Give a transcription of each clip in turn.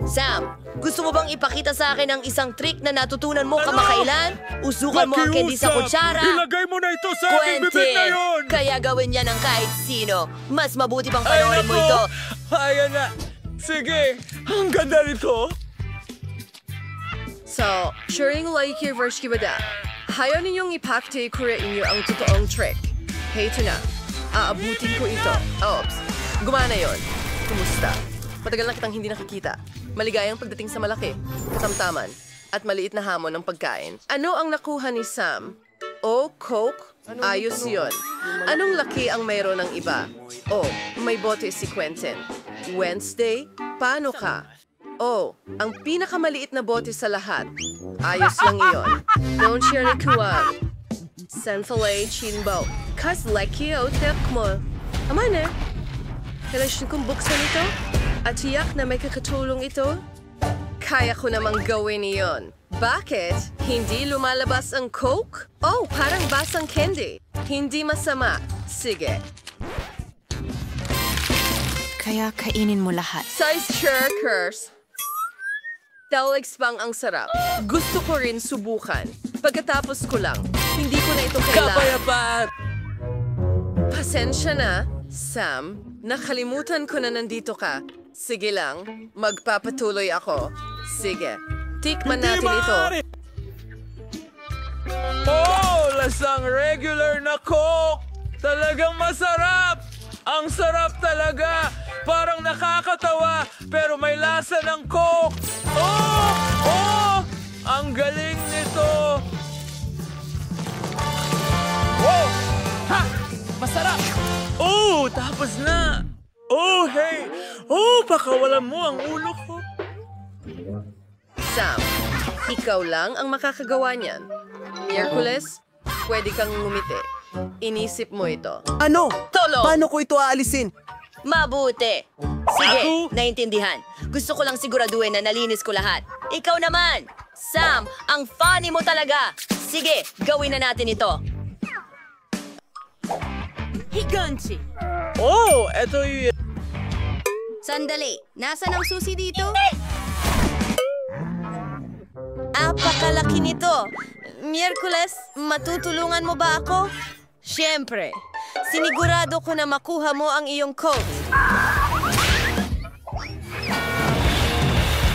Sam, gusto mo bang ipakita sa akin ang isang trick na natutunan mo kamakailan? Usukan mo ang candy sa kutsara. Ilagay mo na ito sa aking bibig na yun! Kaya gawin yan ng kahit sino. Mas mabuti pang panoorin mo ito. Ayan na! Sige! Ang ganda nito! So, sharing like your verse kibada. Hayo ninyong ipakte kura inyo ang totoong trick. Heto na. Aabutin ko ito. Oops. Gumana yon. Kumusta? Matagal na kitang hindi nakikita. Maligayang pagdating sa malaki, katamtaman, at maliit na hamon ng pagkain. Ano ang nakuha ni Sam? O, Coke? Ayos yon. Anong laki ang mayroon ng iba? O, may bote si Quentin. Wednesday? Paano ka? O, ang pinakamaliit na bote sa lahat. Ayos lang iyon. Don't share ni Kuwag. Sanfalay Chinbo. Kas laki o tip mo. Ama na. Kailangan kong buksan ito? At tiyak na may kakatulong ito? Kaya ko namang gawin iyon. Bakit? Hindi lumalabas ang Coke? Oh, parang basang candy. Hindi masama. Sige. Kaya kainin mo lahat. Size Shirkers. Telex pang ang sarap. Gusto ko rin subukan. Pagkatapos ko lang, hindi ko na ito kailangan. Kapayapaan! Pasensya na, Sam. Nakalimutan ko na nandito ka. Sige lang, magpapatuloy ako. Sige, tikman natin ito. Oh, lasang regular na Coke! Talagang masarap! Ang sarap talaga! Parang nakakatawa, pero may lasa ng Coke! Oh! Oh! Ang galing nito! Wow! Ha! Masarap! Oh! Tapos na! Oh, hey! Oh, pakawalan mo ang ulo ko! Sam, ikaw lang ang makakagawa niyan. Miyerkules, pwede kang ngumiti. Inisip mo ito. Ano? Tolo! Paano ko ito aalisin? Mabuti. Sige, Ako? naintindihan. Gusto ko lang siguraduhin na nalinis ko lahat. Ikaw naman! Sam, ang funny mo talaga! Sige, gawin na natin ito. Higanchi! Oh, eto yung... Sandali, nasaan ang susi dito? Apakalaki nito. Miyerkules, matutulungan mo ba ako? Siyempre. Sinigurado ko na makuha mo ang iyong coat.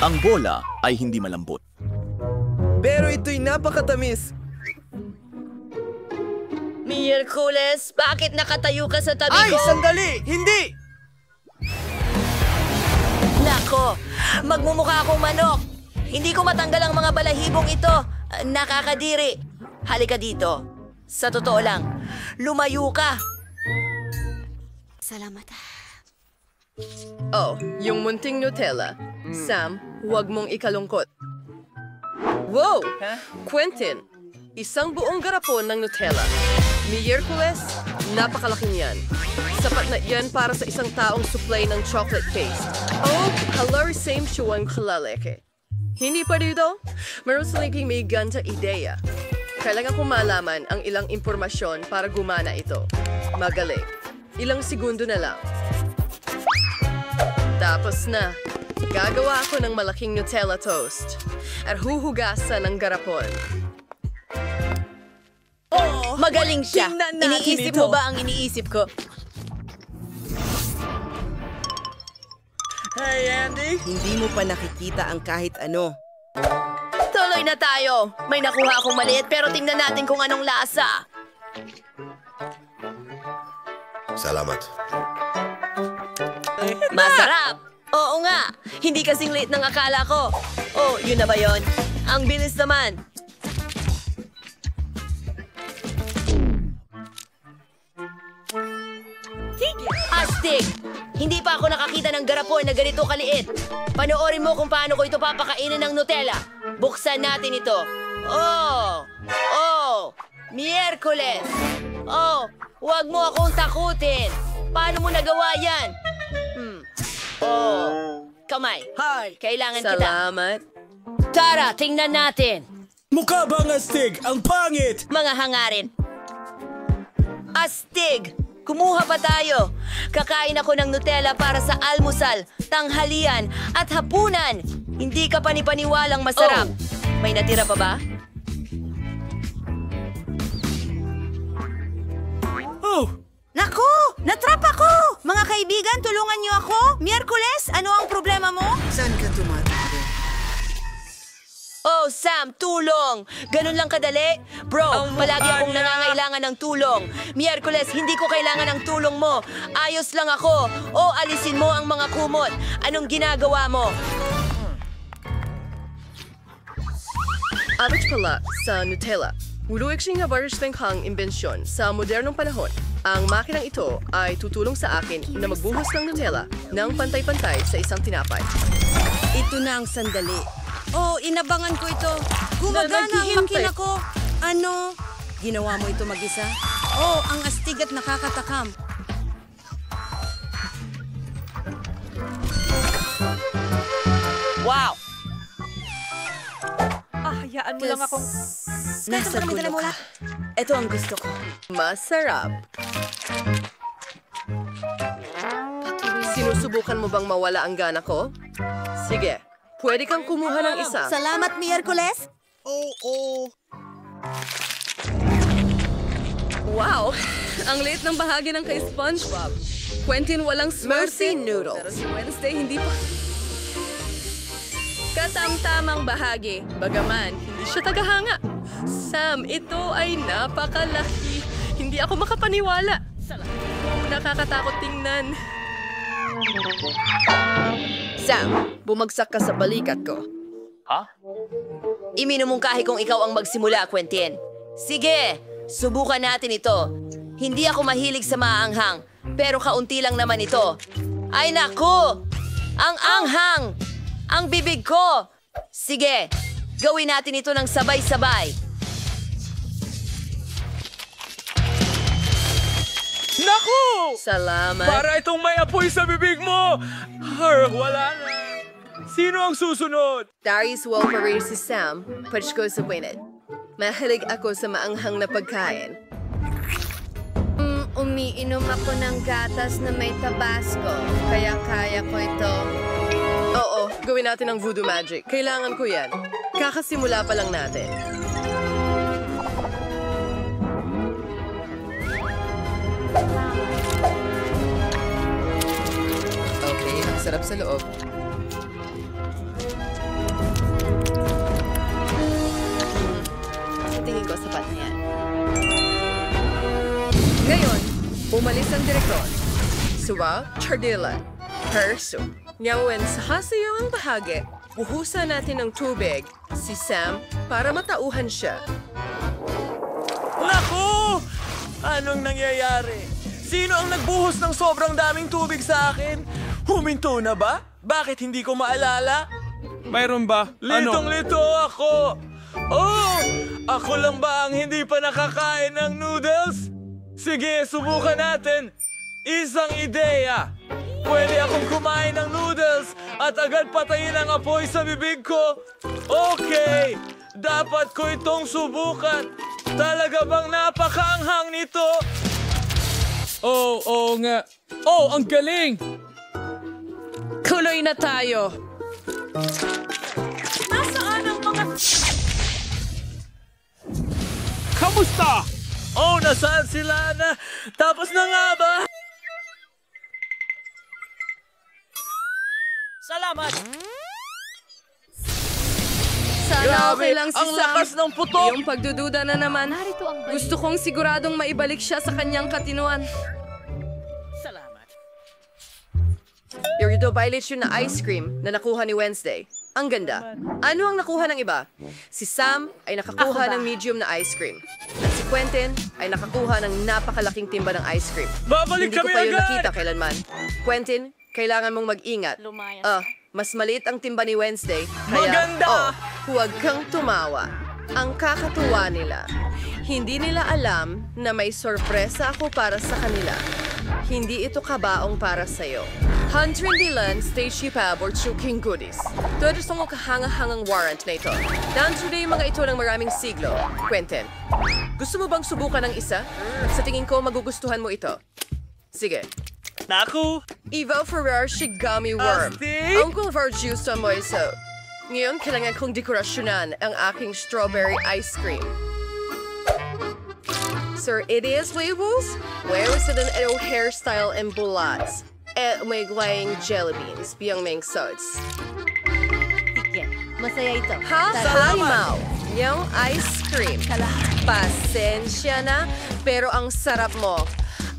Ang bola ay hindi malambot. Pero ito'y napakatamis. Miyerkules, bakit nakatayo ka sa tabi Ay, ko? sandali! Hindi! Nako, magmumukha akong manok. Hindi ko matanggal ang mga balahibong ito. Nakakadiri. Halika dito. Sa totoo lang, lumayo ka. Salamat. Oh, yung munting Nutella. Sam, huwag mong ikalungkot. Wow! Quentin, isang buong garapon ng Nutella. Miyerkules, napakalaki niyan. Sapat na yan para sa isang taong supply ng chocolate paste. Oh, hello, same siyang kalaleke. Hindi pa dito? Meron silang may ganda ideya. Kailangan ko malaman ang ilang impormasyon para gumana ito. Magaling. Ilang segundo na lang. Tapos na. Gagawa ako ng malaking Nutella toast. At huhugasan ng garapon. Magaling siya. Tingnan natin Iniisip ito. mo ba ang iniisip ko? Hey, Andy! Hindi mo pa nakikita ang kahit ano. Tuloy na tayo. May nakuha akong maliit pero tingnan natin kung anong lasa. Salamat. Masarap! Oo nga! Hindi kasing late ng akala ko. Oh, yun na ba yun? Ang bilis naman. Astig! Hindi pa ako nakakita ng garapon na ganito kaliit. Panoorin mo kung paano ko ito papakainin ng Nutella. Buksan natin ito. Oh! Oh! Miyerkules! Oh! Huwag mo akong takutin! Paano mo nagawa yan? Oh! Kamay! Hi! Kailangan kita. Salamat. Tara, tingnan natin. Mukha bang astig? Ang pangit! Mga hangarin. Astig! Kumuha pa tayo. Kakain ako ng Nutella para sa almusal, tanghalian, at hapunan. Hindi ka panipaniwalang masarap. May natira pa ba? Naku! Natrap ako! Mga kaibigan, tulungan niyo ako! Miyerkules, ano ang problema mo? Saan ka tumatakbo? Oh, Sam, tulong! Ganun lang kadali? Bro, palagi akong nangangailangan ng tulong. Miyerkules, hindi ko kailangan ng tulong mo. Ayos lang ako. O, alisin mo ang mga kumot. Anong ginagawa mo? Abot pala sa Nutella. Muluik siyang nabaristeng kang imbensyon sa modernong panahon. Ang makinang ito ay tutulong sa akin na magbuhos ng Nutella ng pantay-pantay sa isang tinapay. Ito na ang sandali. Oh, inabangan ko ito. Gumagana ang makina ko. Ano? Ginawa mo ito mag-isa? Oh, ang astig at nakakatakam. Wow! Hayaan mo lang akong... Nasa gulo ka. Ito ang gusto ko. Masarap. Sinusubukan mo bang mawala ang gana ko? Sige, pwede kang kumuha ng isa. Salamat, Miyerkules. Wow! Ang liit ng bahagi ng kay SpongeBob. Quentin walang Mercy swerte. noodles. Pero si Wednesday hindi pa. Katamtamang bahagi. Bagaman, hindi siya tagahanga. Sam, ito ay napakalaki. Hindi ako makapaniwala. Nakakatakot tingnan. Sam, bumagsak ka sa balikat ko. Iminumungkahi kong ikaw ang magsimula, Quentin. Sige, subukan natin ito. Hindi ako mahilig sa maanghang, pero kaunti lang naman ito. Ay naku! Ang anghang! Ang bibig ko! Sige, gawin natin ito ng sabay-sabay. Naku! Salamat. Para itong may apoy sa bibig mo! Wala na. Sino ang susunod? Darius Wolverine si Sam, patch ko sa winnet. Mahilig ako sa maanghang na pagkain. Umiinom ako ng gatas na may tabasco. Kaya kaya ko ito. Oo, gawin natin ang voodoo magic. Kailangan ko yan. Kakasimula pa lang natin. Okay, ang sarap sa loob. Sa tingin ko, sapat na yan. Ngayon, umalis ang direktor. Suwa, Chardilla, Perso. Ngayon, sa hasayawang bahagi, buhusan natin ng tubig si Sam para matauhan siya. Naku! Anong nangyayari? Sino ang nagbuhos ng sobrang daming tubig sa akin? Huminto na ba? Bakit hindi ko maalala? Mayroon ba? Litong-lito ako! Oh! Ako lang ba ang hindi pa nakakain ng noodles? Sige, subukan natin. Isang ideya. Pwede akong kumain ng noodles at agad patayin ang apoy sa bibig ko. Okay! Dapat ko itong subukan. Talaga bang napakaanghang nito? Oo nga. Oh, ang galing! Tuloy na tayo. Nasaan ang mga... Kamusta? Oh, nasaan sila na? Tapos na nga ba? Salamat! Sana okay lang si ang Sam. lakas ng putok! Yung pagdududa na naman. Gusto kong siguradong maibalik siya sa kanyang katinuan. Salamat. Yung violation na ice cream na nakuha ni Wednesday. Ang ganda. Ano ang nakuha ng iba? Si Sam ay nakakuha ng medium na ice cream. At si Quentin ay nakakuha ng napakalaking timba ng ice cream. Babalik Hindi ko kami pa yun agad! nakita kailanman. Quentin, kailangan mong mag-ingat. Mas maliit ang timba ni Wednesday. Kaya, Maganda! huwag kang tumawa. Ang kakatuwa nila. Hindi nila alam na may sorpresa ako para sa kanila. Hindi ito kabaong para sa'yo. Hunter Dylan, Stacey Pab, or Chuking Goodies. Todos ang kahanga-hangang warrant na ito. Down today mga ito ng maraming siglo. Quentin, gusto mo bang subukan ng isa? Sa tingin ko, magugustuhan mo ito. Sige. Naku! Evo Ferrer Shigami Worm. Astig! Uncle Verjuice Moiso. Ngayon, kailangan kong dekorasyonan ang aking strawberry ice cream. Sir, it is labels? Where is it an hairstyle and bullets? At may guayang jelly beans, biyang meng sods. Masaya ito. Ha? Halimaw. Yung ice cream. Pasensya na, pero ang sarap mo.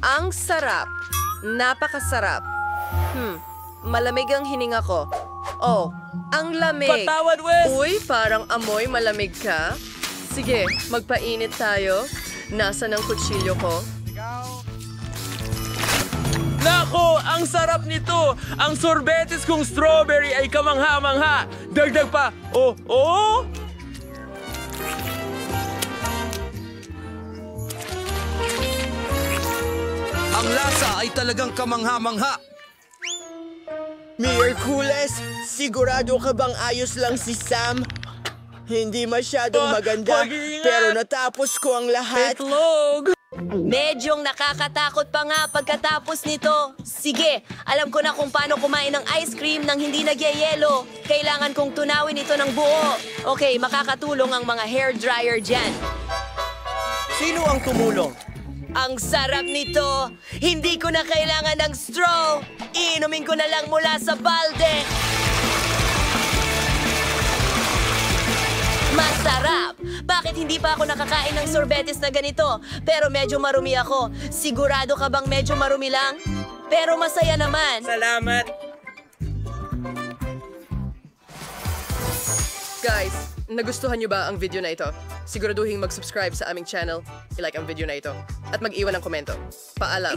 Ang sarap. Napakasarap. Malamig ang hininga ko. Oh, ang lamig. Patawad, Wes! Uy, parang amoy malamig ka. Sige, magpainit tayo. Nasaan ang kutsilyo ko? Nako, ang sarap nito! Ang sorbetes kong strawberry ay kamangha-mangha! Dagdag pa! Oh! Ang lasa ay talagang kamangha-mangha. Miraculous, sigurado ka bang ayos lang si Sam? Hindi masyadong maganda, mag-iingat! pero natapos ko ang lahat. Itlog! Medyong nakakatakot pa nga pagkatapos nito. Sige, alam ko na kung paano kumain ng ice cream nang hindi nagyayelo. Kailangan kong tunawin ito ng buo. Okay, makakatulong ang mga hair dryer dyan. Sino ang tumulong? Ang sarap nito! Hindi ko na kailangan ng straw! Iinumin ko na lang mula sa balde! Masarap! Bakit hindi pa ako nakakain ng sorbetes na ganito? Pero medyo marumi ako. Sigurado ka bang medyo marumi lang? Pero masaya naman. Salamat! Guys, nagustuhan niyo ba ang video na ito? Siguraduhin mag-subscribe sa aming channel, i-like ang video na ito, at mag-iwan ng komento. Paalam!